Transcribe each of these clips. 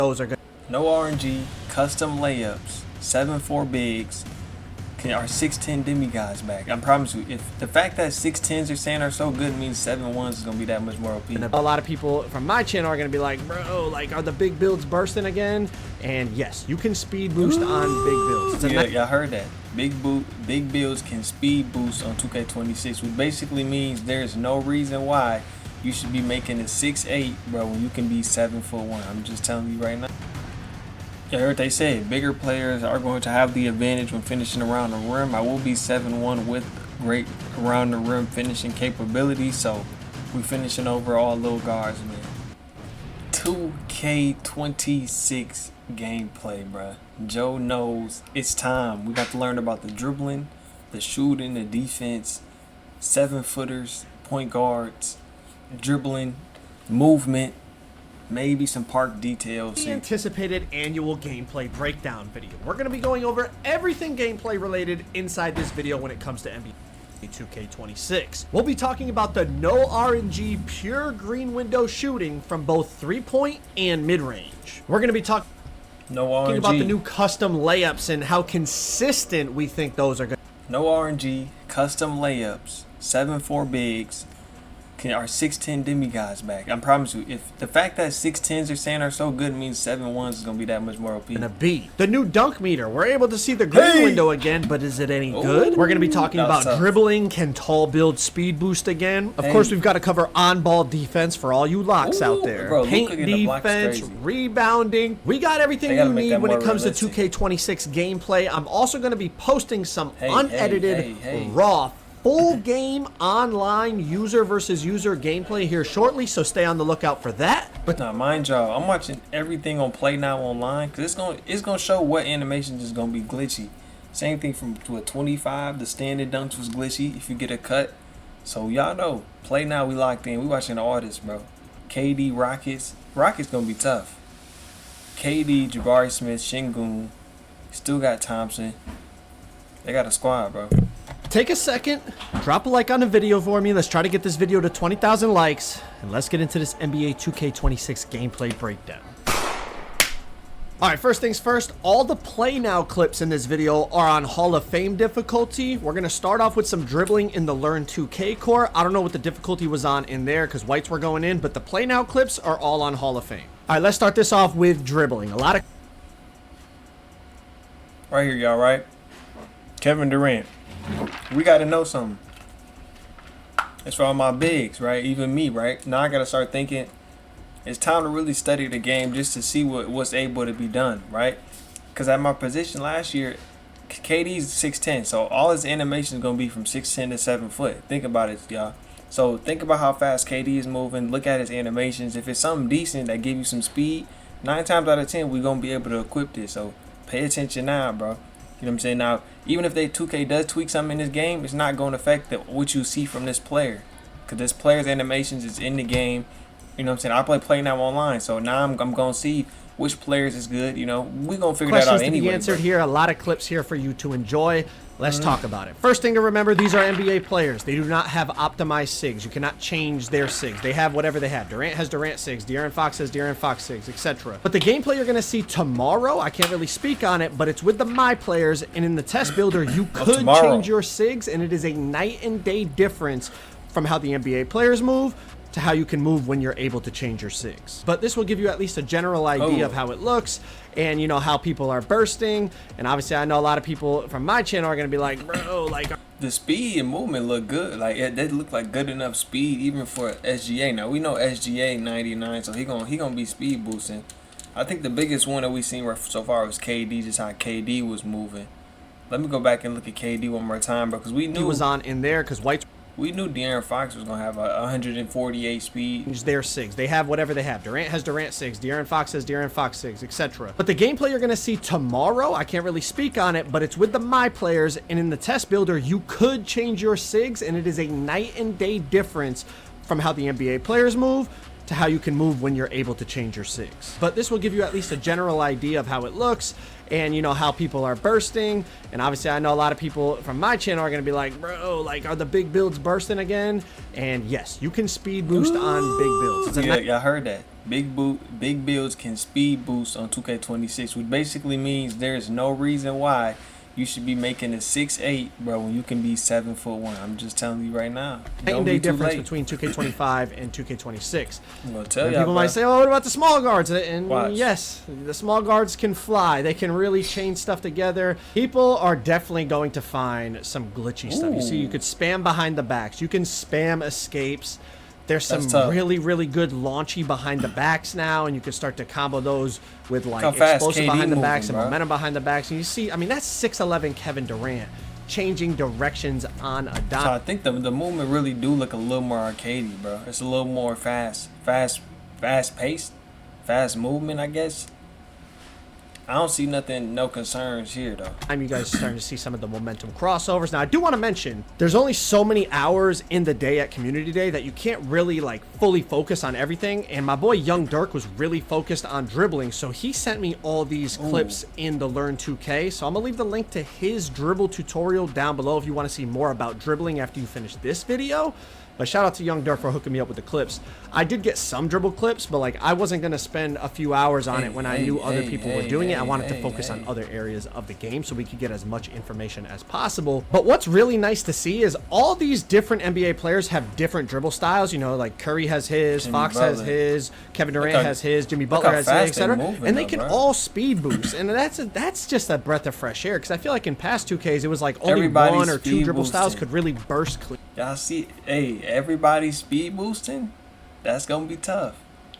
those are good. No RNG, custom layups, 7-4 bigs, our 6'10 demigods back. I promise you, if the fact that 6'10s are saying are so good means 7'1s is gonna be that much more OP. And a lot of people from my channel are gonna be like, bro, like, are the big builds bursting again? And yes, you can speed boost on big builds. Yeah, y'all heard that. Big builds can speed boost on 2K26, which basically means there's no reason why you should be making a 6'8", bro, when you can be 7'1". I'm just telling you right now. You heard they said bigger players are going to have the advantage when finishing around the rim. I will be 7'1" with great around the rim finishing capability, so we finishing over all little guards, man. 2K26 gameplay, bruh. Joe knows it's time. We got to learn about the dribbling, the shooting, the defense, 7-footers, point guards, dribbling, movement, maybe some park details. The anticipated annual gameplay breakdown video. We're going to be going over everything gameplay related inside this video when it comes to NBA 2K26. We'll be talking about the no RNG pure green window shooting from both 3-point and mid-range. We're going to be talking about the new custom layups and how consistent we think those are going to be. No RNG, custom layups, 7-4 bigs, our 6'10 demigods back. I promise you, if the fact that 6'10s are saying are so good means 7'1s is gonna be that much more OP. And a B. The new dunk meter. We're able to see the green window again, but is it any good? We're gonna be talking about dribbling. Can tall build speed boost again? Of course, we've got to cover on-ball defense for all you locks out there. Bro, paint defense, rebounding. We got everything you need when it comes to 2K26 gameplay. I'm also gonna be posting some unedited, raw, full game online user versus user gameplay here shortly, so stay on the lookout for that. But now, mind y'all, I'm watching everything on Play Now Online because it's gonna show what animations is gonna be glitchy. Same thing from to a 25. The standard dunks was glitchy if you get a cut. So y'all know, Play Now, we locked in. We watching all this, bro. KD Rockets gonna be tough. KD, Jabari Smith, Shingun, still got Thompson. They got a squad, bro. Take a second, drop a like on the video for me. Let's try to get this video to 20,000 likes, and let's get into this NBA 2K26 gameplay breakdown. Alright, first things first, all the Play Now clips in this video are on Hall of Fame difficulty. We're going to start off with some dribbling in the Learn 2K core. I don't know what the difficulty was on in there because whites were going in, but the Play Now clips are all on Hall of Fame. Alright, let's start this off with dribbling. Right here, y'all, right? Kevin Durant. We got to know something. It's for all my bigs, right? Even me, right? Now I got to start thinking it's time to really study the game just to see what's able to be done, right? Because at my position last year, KD's 6'10", so all his animation is going to be from 6'10 to 7 foot. Think about it, y'all. So think about how fast KD is moving. Look at his animations. If it's something decent that give you some speed, 9 times out of 10, we're going to be able to equip this. So pay attention now, bro. You know what I'm saying? Now, even if 2K does tweak something in this game, it's not going to affect what you see from this player. Because this player's animations is in the game. You know what I'm saying? I play Now Online, so now I'm going to see which players is good. You know, we're going to figure that out anyway. Questions to be answered here. A lot of clips here for you to enjoy. Let's talk about it. First thing to remember, these are NBA players. They do not have optimized SIGs. You cannot change their SIGs. They have whatever they have. Durant has Durant SIGs. De'Aaron Fox has De'Aaron Fox SIGs, etc. But the gameplay you're going to see tomorrow, I can't really speak on it, but it's with the My Players, and in the test builder, you could change your SIGs, and it is a night and day difference from how the NBA players move to how you can move when you're able to change your SIGs. But this will give you at least a general idea of how it looks and, you know, how people are bursting. And obviously, I know a lot of people from my channel are going to be like, bro, like... The speed and movement look good. Like, they look like good enough speed even for SGA. Now, we know SGA 99, so he gonna be speed boosting. I think the biggest one that we've seen so far was KD, just how KD was moving. Let me go back and look at KD one more time, because we knew... He was on in there because whites... We knew De'Aaron Fox was going to have a 148 speed. Their SIGs. They have whatever they have. Durant has Durant SIGs. De'Aaron Fox has De'Aaron Fox SIGs, etc. But the gameplay you're going to see tomorrow, I can't really speak on it, but it's with the My Players, and in the test builder, you could change your SIGs, and it is a night and day difference from how the NBA players move to how you can move when you're able to change your SIGs. But this will give you at least a general idea of how it looks and, you know, how people are bursting. And obviously, I know a lot of people from my channel are going to be like, bro, like, are the big builds bursting again? And yes, you can speed boost on big builds. Yeah, y'all heard that. big builds can speed boost on 2K26, which basically means there's no reason why you should be making a 6'8", bro, when you can be 7'1". I'm just telling you right now. Night and Don't day be too difference late. between 2K25 and 2K26. I'm gonna tell And you. people might say, "Oh, what about the small guards?" And Watch. yes, the small guards can fly. They can really chain stuff together. People are definitely going to find some glitchy stuff. You see, you Ooh. could spam behind the backs. You can spam escapes. There's some That's tough. really, really good launchy behind the backs now, and you can start to combo those with like How fast explosive KD behind the moving, backs and bro. momentum behind the backs. And you see, I mean, that's 6'11" Kevin Durant changing directions on a dime. So I think the movement really do look a little more arcadey, bro. It's a little more fast paced, fast movement, I guess. I don't see nothing, no concerns here though. You guys are starting to see some of the momentum crossovers. Now, I do want to mention, there's only so many hours in the day at Community Day that you can't really like fully focus on everything. And my boy Young Dirk was really focused on dribbling, so he sent me all these clips in the Learn 2K. So I'm gonna leave the link to his dribble tutorial down below if you want to see more about dribbling after you finish this video. But shout out to Young Dirk for hooking me up with the clips. I did get some dribble clips, but like I wasn't gonna spend a few hours on it when I knew other people were doing it. I wanted to focus on other areas of the game so we could get as much information as possible. But what's really nice to see is all these different NBA players have different dribble styles. You know, like Curry has his, Jimmy Fox has Butler. his, Kevin Durant how- has his, Jimmy look Butler how has his, fast etc. they moving And they though, can bro. all speed boost, and that's just a breath of fresh air. Because I feel like in past 2Ks it was like only Everybody's one or two speed dribble styles boosting. could really burst clean. Y'all see, hey, everybody speed boosting. That's gonna be tough.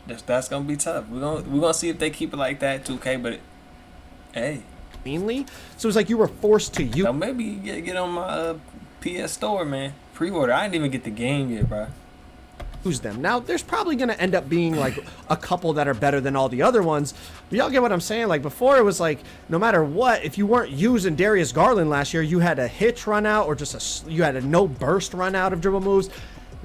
That's gonna be tough. We're gonna see if they keep it like that, 2K. But hey, Cleanly, so it's like you were forced to use now maybe get on my PS Store, man. Pre-order. I didn't even get the game yet, bro. them. Now, there's probably going to end up being like a couple that are better than all the other ones. But y'all get what I'm saying? Like before, it was like no matter what, if you weren't using Darius Garland last year, you had a hitch run out or just you had a no burst run out of dribble moves.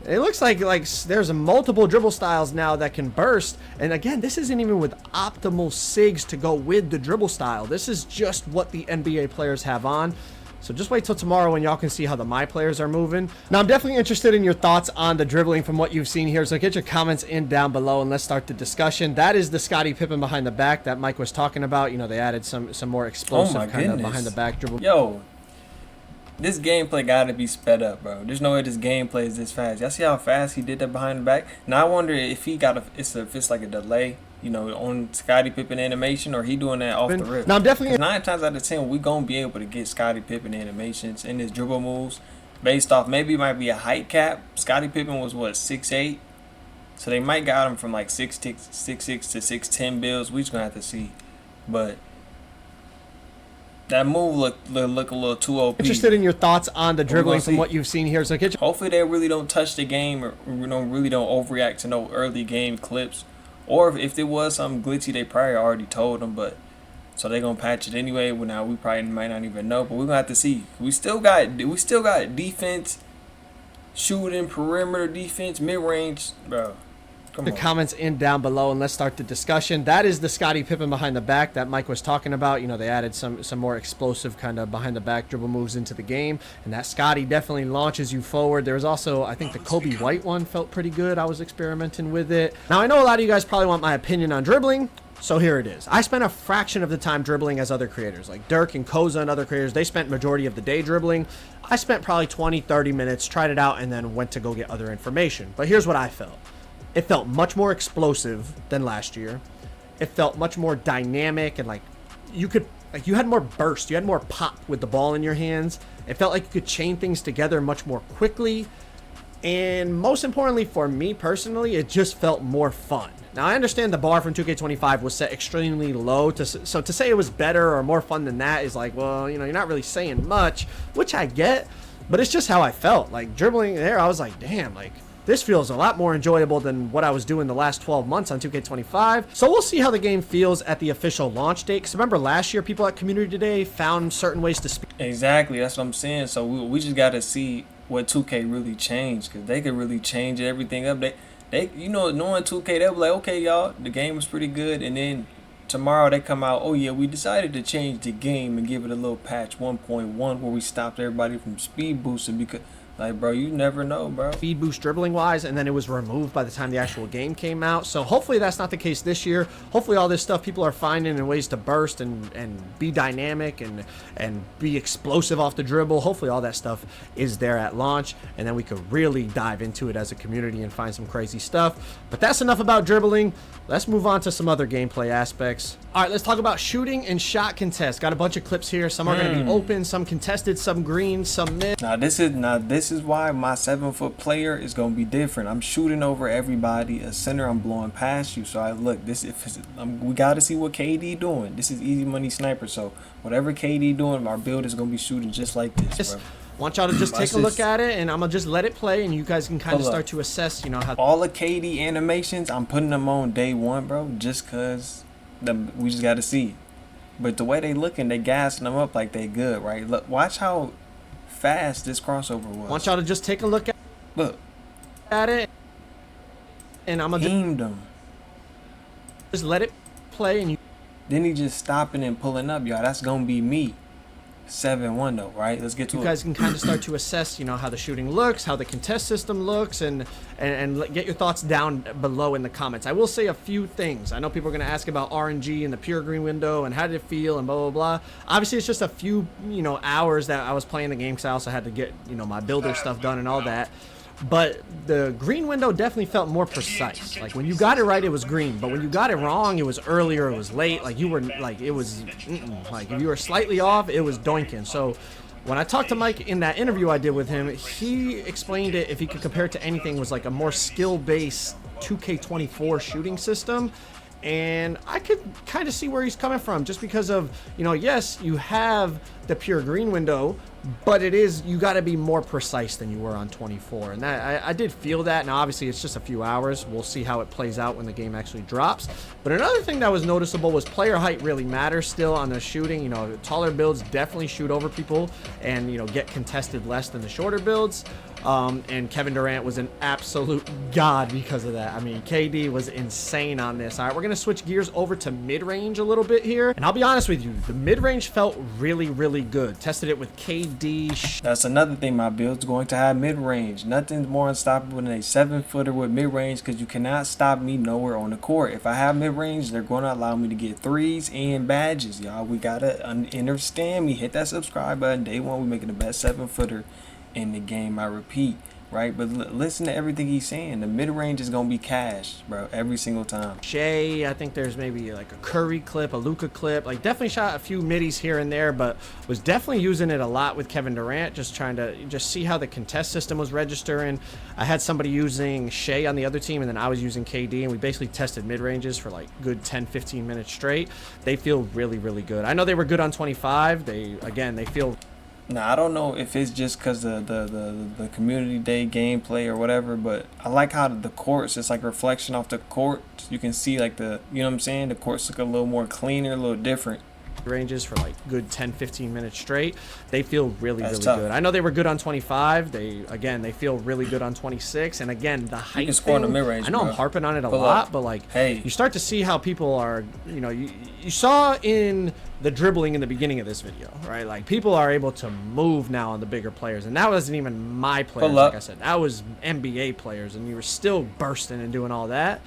It looks like there's multiple dribble styles now that can burst. And again, this isn't even with optimal SIGs to go with the dribble style. This is just what the NBA players have on. So just wait till tomorrow when y'all can see how the My players are moving. Now, I'm definitely interested in your thoughts on the dribbling from what you've seen here. So get your comments in down below and let's start the discussion. That is the Scottie Pippen behind the back that Mike was talking about. You know, they added some more explosive kind of behind the back dribble. Yo, this gameplay gotta be sped up, bro. There's no way this gameplay is this fast. Y'all see how fast he did that behind the back? Now I wonder if he got if it's like a delay, you know, on Scottie Pippen animation, or he doing that off the rip. Now I'm definitely 9 times out of 10 we gonna be able to get Scottie Pippen animations in his dribble moves based off maybe it might be a height cap. Scottie Pippen was what, 6'8", so they might got him from like 6'6" to 6'10" builds. We just gonna have to see, but that move look a little too OP. interested in your thoughts on the dribbling from see. what you've seen here. So get your Hopefully they really don't touch the game, or really don't overreact to no early game clips. Or if there was something glitchy, they probably already told them, but so they're gonna patch it anyway. Well, now we probably might not even know, but we're gonna have to see. We still got defense, shooting, perimeter defense, mid range, bro. Come on. comments in down below and let's start the discussion. That is the Scottie Pippen behind the back that Mike was talking about. You know, they added some more explosive kind of behind the back dribble moves into the game, and that Scottie definitely launches you forward. There was also, I think the Kobe White one felt pretty good. I was experimenting with it. Now I know a lot of you guys probably want my opinion on dribbling, so here it is. I spent a fraction of the time dribbling as other creators like Dirk and Koza and other creators. They spent majority of the day dribbling. I spent probably 20-30 minutes, tried it out, and then went to go get other information. But here's what I felt. It felt much more explosive than last year. It felt much more dynamic, and you had more burst, you had more pop with the ball in your hands. It felt like you could chain things together much more quickly. And most importantly for me personally, it just felt more fun. Now I understand the bar from 2K25 was set extremely low, so to say it was better or more fun than that is like, well, you know, you're not really saying much, which I get, but it's just how I felt. Like dribbling there, I was like, damn, like this feels a lot more enjoyable than what I was doing the last 12 months on 2K25. So we'll see how the game feels at the official launch date. Because remember last year, people at Community Day found certain ways to speed. Exactly, that's what I'm saying. So we just got to see what 2K really changed, because they could really change everything up. They you know, knowing 2K, they'll be like, okay, y'all, the game was pretty good. And then tomorrow they come out, oh yeah, we decided to change the game and give it a little patch 1.1 where we stopped everybody from speed boosting, because Like, bro, you never know, bro. speed boost dribbling wise, and then it was removed by the time the actual game came out. So hopefully that's not the case this year. Hopefully all this stuff people are finding in ways to burst and be dynamic and be explosive off the dribble. Hopefully all that stuff is there at launch, and then we could really dive into it as a community and find some crazy stuff. But that's enough about dribbling. Let's move on to some other gameplay aspects. All right, let's talk about shooting and shot contests. Got a bunch of clips here. Some are going to be open, some contested, some green, some mid. Now this is why my 7-foot player is gonna be different. I'm shooting over everybody. A center, I'm blowing past you. So I look this. We gotta see what KD doing. This is easy money sniper. So whatever KD doing, our build is gonna be shooting just like this, bro. Want y'all to just take a look at it, and I'm gonna just let it play, and you guys can kind of start to assess, you know, how all the KD animations, I'm putting them on day one, bro, just cause we just gotta see. But the way they looking, they gassing them up like they good, right? Look, watch how fast this crossover was. Want y'all to just take a look at it, and I'm gonna just let it play, and you. Then he just stopping and pulling up, y'all. That's gonna be me. 7-1 though, right? Let's get to it. You guys can kind of start to assess, you know, how the shooting looks, how the contest system looks, and get your thoughts down below in the comments. I will say a few things. I know people are going to ask about RNG and the pure green window and how did it feel and blah, blah, blah. Obviously, it's just a few, you know, hours that I was playing the game because I also had to get, you know, my builder stuff done and all that. But the green window definitely felt more precise. Like when you got it right, it was green. But when you got it wrong, it was earlier, it was late. Like you were like, it was like if you were slightly off, it was doinking. So when I talked to Mike in that interview I did with him, he explained it, if he could compare it to anything, was like a more skill-based 2K24 shooting system. And I could kind of see where he's coming from, just because of, you know, yes, you have the pure green window, but it is, you got to be more precise than you were on 24. And that I did feel that. Now, obviously, it's just a few hours. We'll see how it plays out when the game actually drops. But another thing that was noticeable was player height really matters still on the shooting. You know, taller builds definitely shoot over people and, you know, get contested less than the shorter builds. And Kevin Durant was an absolute god because of that. I mean, KD was insane on this. All right, we're going to switch gears over to mid-range a little bit here. And I'll be honest with you, the mid-range felt really, really good. Tested it with KD. That's another thing, my build's going to have mid-range. Nothing's more unstoppable than a 7-footer with mid-range, because you cannot stop me nowhere on the court. If I have mid-range, they're going to allow me to get threes and badges, y'all. We got to understand me. Hit that subscribe button. Day one, we're making the best 7-footer in the game, I repeat, right? But listen to everything he's saying. The mid-range is gonna be cash, bro, every single time. Shea, I think there's maybe like a Curry clip, a Luka clip. Like definitely shot a few middies here and there, but was definitely using it a lot with Kevin Durant, just trying to just see how the contest system was registering. I had somebody using Shea on the other team, and then I was using KD, and we basically tested mid-ranges for like good 10-15 minutes straight. They feel really, really good. I know they were good on 25. They feel. Now, I don't know if it's just because the community day gameplay or whatever, but I like how the courts, it's like reflection off the court. You can see like the, you know what I'm saying? The courts look a little more cleaner, a little different. Ranges for like good 10-15 minutes straight. They feel really, really good. I know they were good on 25. They feel really good on 26. And again, the height you can score in the mid-range, I know, bro. I'm harping on it a lot, but like, hey, you start to see how people are, you know, you saw in the dribbling in the beginning of this video, right? Like people are able to move now on the bigger players, and that wasn't even my players. Like I said, that was NBA players, and you were still bursting and doing all that.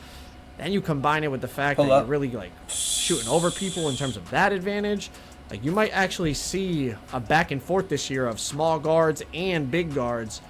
Then you combine it with the fact that you're really like shooting over people in terms of that advantage. Like you might actually see a back and forth this year of small guards and big guards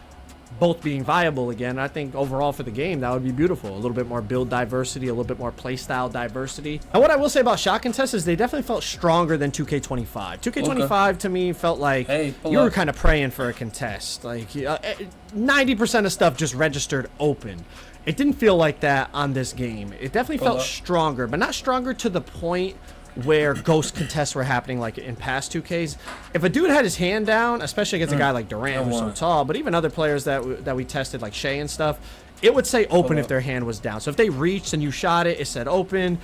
both being viable again. I think overall for the game, that would be beautiful. A little bit more build diversity, a little bit more play style diversity. And what I will say about shot contests is they definitely felt stronger than 2K25. 2K25 to me felt like you were kind of praying for a contest. Like 90% of stuff just registered open. It didn't feel like that on this game. It definitely felt stronger, but not stronger to the point where ghost contests were happening like in past 2Ks. If a dude had his hand down, especially against a guy like Durant who's so tall, but even other players that we tested like Shea and stuff, it would say open if their hand was down. So if they reached and you shot it, it said open.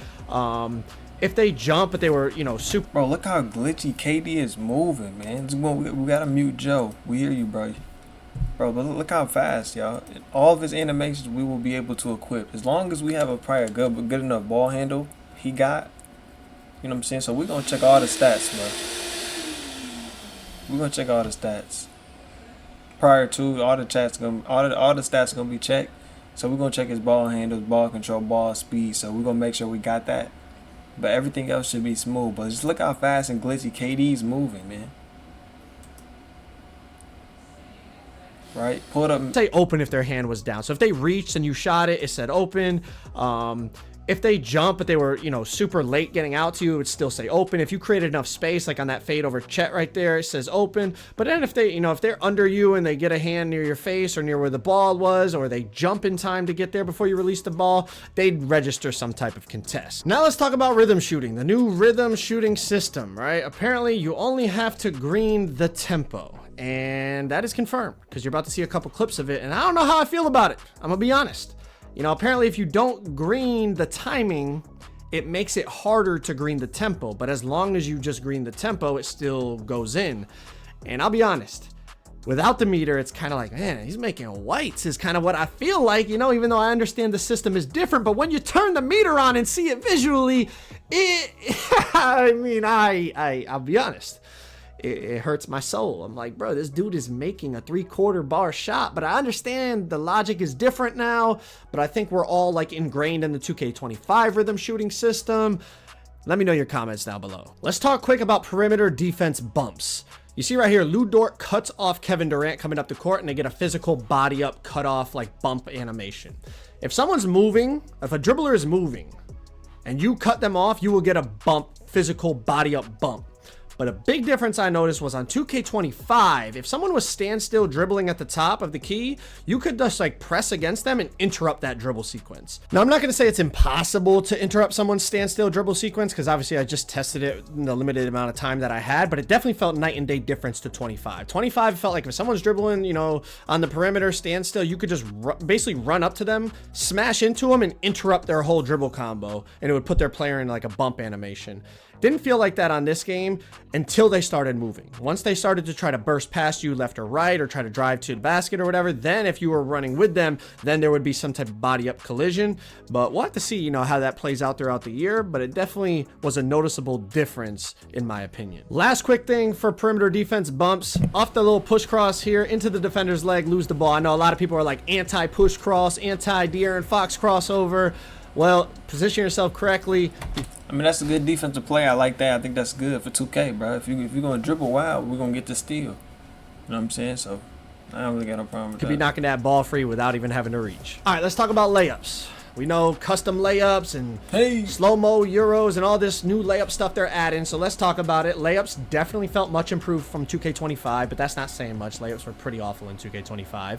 If they jump, but they were, you know, super. Bro, look how glitchy KD is moving, man. We gotta mute Joe. We hear you, bro. Bro, but look how fast, y'all. All of his animations we will be able to equip. As long as we have a prior good enough ball handle he got. You know what I'm saying? So we're going to check all the stats, bro. We're going to check all the stats. prior to, all the stats are gonna be checked. So we're gonna check his ball handles, ball control, ball speed. So we're gonna make sure we got that. But everything else should be smooth. But just look how fast and glitchy KD's moving, man. Right? Pull it up. Say open if their hand was down. So if they reached and you shot it, it said open. If they jump, but they were, you know, super late getting out to you, it would still say open. If you created enough space, like on that fade over Chet right there, it says open. But then if they, you know, if they're under you and they get a hand near your face or near where the ball was, or they jump in time to get there before you release the ball, they'd register some type of contest. Now let's talk about rhythm shooting, the new rhythm shooting system, right? Apparently you only have to green the tempo. And that is confirmed because you're about to see a couple clips of it. And I don't know how I feel about it. I'm gonna be honest. You know, apparently if you don't green the timing, it makes it harder to green the tempo. But as long as you just green the tempo, it still goes in. And I'll be honest, without the meter, it's kind of like, man, he's making whites is kind of what I feel like, you know, even though I understand the system is different. But when you turn the meter on and see it visually, I mean, I'll be honest. It hurts my soul. I'm like, bro, this dude is making a 3/4 bar shot, but I understand the logic is different now, but I think we're all like ingrained in the 2K25 rhythm shooting system. Let me know your comments down below. Let's talk quick about perimeter defense bumps. You see right here, Lou Dort cuts off Kevin Durant coming up the court and they get a physical body up, cut off like bump animation. If someone's moving, if a dribbler is moving and you cut them off, you will get a bump, physical body up bump. But a big difference I noticed was on 2K25, if someone was standstill dribbling at the top of the key, you could just like press against them and interrupt that dribble sequence. Now, I'm not going to say it's impossible to interrupt someone's standstill dribble sequence because obviously I just tested it in the limited amount of time that I had, but it definitely felt night and day difference to 25. 25 felt like if someone's dribbling, you know, on the perimeter standstill, you could just basically run up to them, smash into them, and interrupt their whole dribble combo, and it would put their player in like a bump animation. Didn't feel like that on this game until they started moving. Once they started to try to burst past you left or right or try to drive to the basket or whatever, then if you were running with them, then there would be some type of body up collision. But we'll have to see, you know, how that plays out throughout the year, but it definitely was a noticeable difference in my opinion. Last quick thing for perimeter defense bumps, off the little push cross here into the defender's leg, lose the ball. I know a lot of people are like anti-push cross, anti-De'Aaron Fox crossover. Well, position yourself correctly. I mean, that's a good defensive play. I like that. I think that's good for 2K, bro. If you're going to dribble wild, we're going to get the steal. You know what I'm saying? So, I don't really got no problem with that. Could be knocking that ball free without even having to reach. All right, let's talk about layups. We know custom layups and slow-mo Euros and all this new layup stuff they're adding, so let's talk about it. Layups definitely felt much improved from 2K25, but that's not saying much. Layups were pretty awful in 2K25.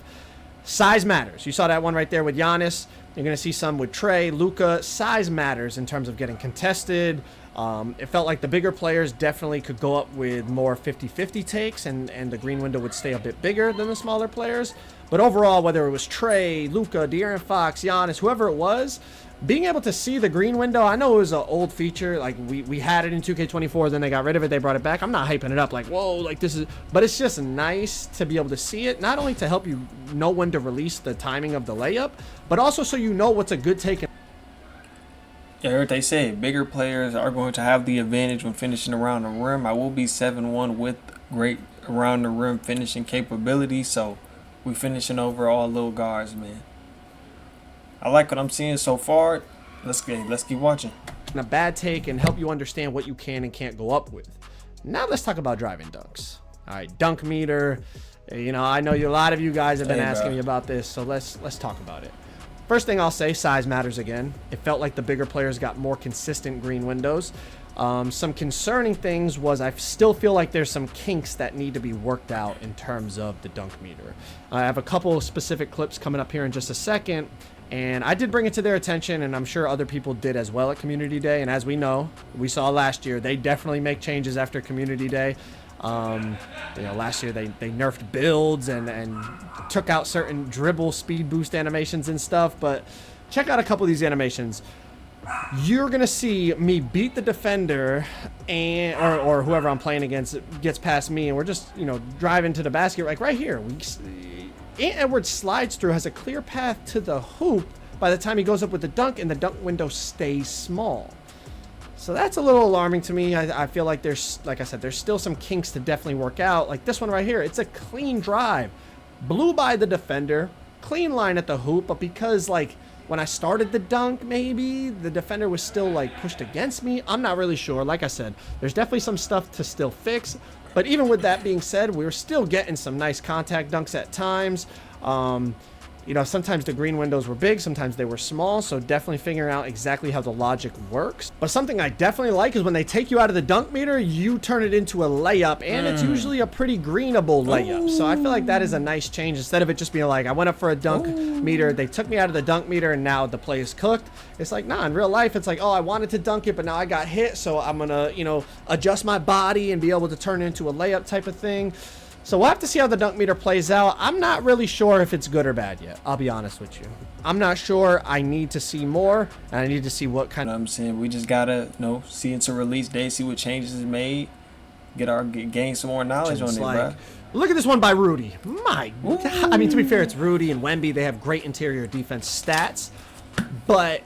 Size matters. You saw that one right there with Giannis. You're going to see some with Trey, Luka. Size matters in terms of getting contested. It felt like the bigger players definitely could go up with more 50-50 takes, and the green window would stay a bit bigger than the smaller players. But overall, whether it was Trey, Luka, De'Aaron Fox, Giannis, whoever it was, being able to see the green window, I know it was an old feature. Like, we had it in 2K24, then they got rid of it, they brought it back. I'm not hyping it up like, whoa, like this is... But it's just nice to be able to see it, not only to help you know when to release the timing of the layup, but also so you know what's a good take. Yeah, I heard they say bigger players are going to have the advantage when finishing around the rim. I will be 7-1 with great around the rim finishing capability, so we finishing over all little guards, man. I like what I'm seeing so far. Let's keep watching. A bad take and help you understand what you can and can't go up with. Now let's talk about driving dunks. All right, dunk meter. You know, I know a lot of you guys have been asking me about this, so let's talk about it. First thing I'll say, size matters again. It felt like the bigger players got more consistent green windows. Some concerning things was I still feel like there's some kinks that need to be worked out in terms of the dunk meter. I have a couple of specific clips coming up here in just a second, and I did bring it to their attention, and I'm sure other people did as well at Community Day. And as we know, we saw last year, they definitely make changes after Community Day. You know, last year they nerfed builds and took out certain dribble speed boost animations and stuff. But check out a couple of these animations. You're gonna see me beat the defender, and or whoever I'm playing against gets past me, and we're just, you know, driving to the basket. Like right here, Ant Edwards slides through, has a clear path to the hoop by the time he goes up with the dunk, and the dunk window stays small. So that's a little alarming to me. I feel like there's, like I said, there's still some kinks to definitely work out. Like this one right here, it's a clean drive. blew by the defender, clean line at the hoop, but because like when I started the dunk, maybe the defender was still like pushed against me. I'm not really sure. Like I said, there's definitely some stuff to still fix. But even with that being said, we were still getting some nice contact dunks at times. You know, sometimes the green windows were big, sometimes they were small, so definitely figuring out exactly how the logic works. But something I definitely like is when they take you out of the dunk meter, you turn it into a layup, and it's usually a pretty greenable layup. So I feel like that is a nice change. Instead of it just being like, I went up for a dunk meter, they took me out of the dunk meter, and now the play is cooked. It's like, nah, in real life, it's like, oh, I wanted to dunk it, but now I got hit, so I'm gonna, you know, adjust my body and be able to turn it into a layup type of thing. So we'll have to see how the dunk meter plays out. I'm not really sure if it's good or bad yet. I'll be honest with you. I'm not sure. I need to see more, and I need to see what kind of... I'm saying we just gotta, you know, see it's a release day, see what changes is made, gain some more knowledge on it, bro. Look at this one by Rudy. My God. I mean, to be fair, it's Rudy and Wemby. They have great interior defense stats, but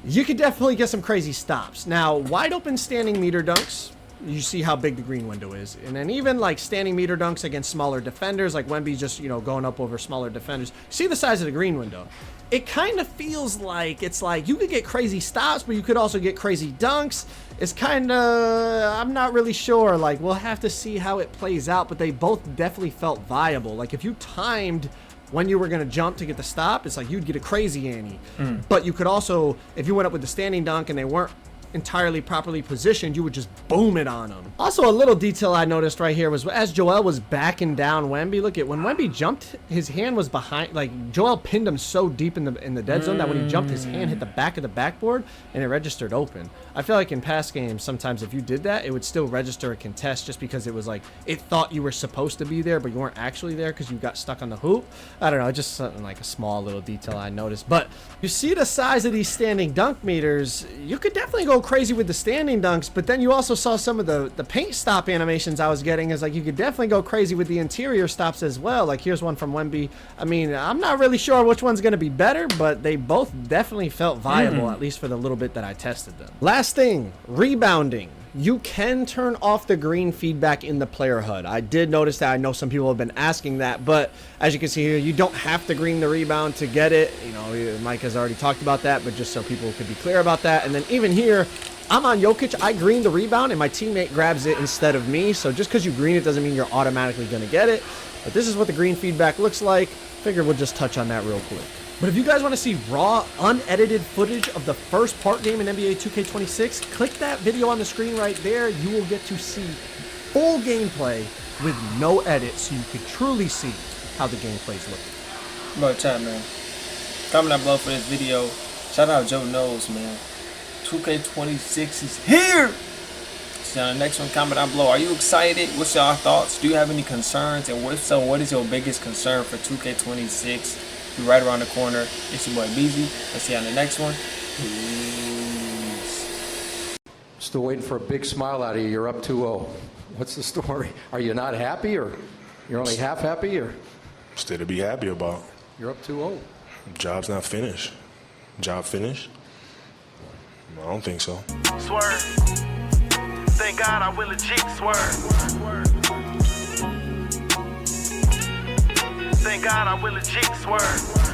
you could definitely get some crazy stops. Now, wide open standing meter dunks, you see how big the green window is. And then even like standing meter dunks against smaller defenders, like Wemby just, you know, going up over smaller defenders. See the size of the green window. It kind of feels like it's like you could get crazy stops, but you could also get crazy dunks. It's kind of, I'm not really sure. Like, we'll have to see how it plays out, but they both definitely felt viable. Like, if you timed when you were going to jump to get the stop, it's like you'd get a crazy ante. But you could also, if you went up with the standing dunk and they weren't entirely properly positioned, you would just boom it on them. Also, a little detail I noticed right here was as Joel was backing down Wemby, look at when Wemby jumped, his hand was behind, like Joel pinned him so deep in the dead zone that when he jumped, his hand hit the back of the backboard and it registered open. I feel like in past games, sometimes if you did that, it would still register a contest just because it was like, it thought you were supposed to be there, but you weren't actually there because you got stuck on the hoop. I don't know, just something like a small little detail I noticed. But you see the size of these standing dunk meters, you could definitely go crazy with the standing dunks, but then you also saw some of the paint stop animations I was getting is like you could definitely go crazy with the interior stops as well. Like here's one from Wemby. I mean, I'm not really sure which one's going to be better, but they both definitely felt viable, at least for the little bit that I tested them. Last thing, rebounding. You can turn off the green feedback in the player HUD. I did notice that. I know some people have been asking that, but as you can see here, you don't have to green the rebound to get it. You know, Mike has already talked about that, but just so people could be clear about that. And then even here, I'm on Jokic. I green the rebound, and my teammate grabs it instead of me. So just because you green it doesn't mean you're automatically going to get it. But this is what the green feedback looks like. Figured we'll just touch on that real quick. But if you guys want to see raw, unedited footage of the first part game in NBA 2K26, click that video on the screen right there. You will get to see full gameplay with no edit, so you can truly see how the gameplay is looking. Bro, chat, man. Comment down below for this video. Shout out Joe Knows, man. 2K26 is here! See you on the next one. Comment down below. Are you excited? What's your thoughts? Do you have any concerns? And if so, what is your biggest concern for 2K26? You're right around the corner. It's your boy Beezy. Let's see you on the next one. Peace. Still waiting for a big smile out of you. You're up 2-0. What's the story? Are you not happy, or you're only half happy, or? Still to be happy about. You're up 2-0. Job's not finished. Job finished? I don't think so. Swerve. Thank God I will legit swerve. Thank God I will legit swerve.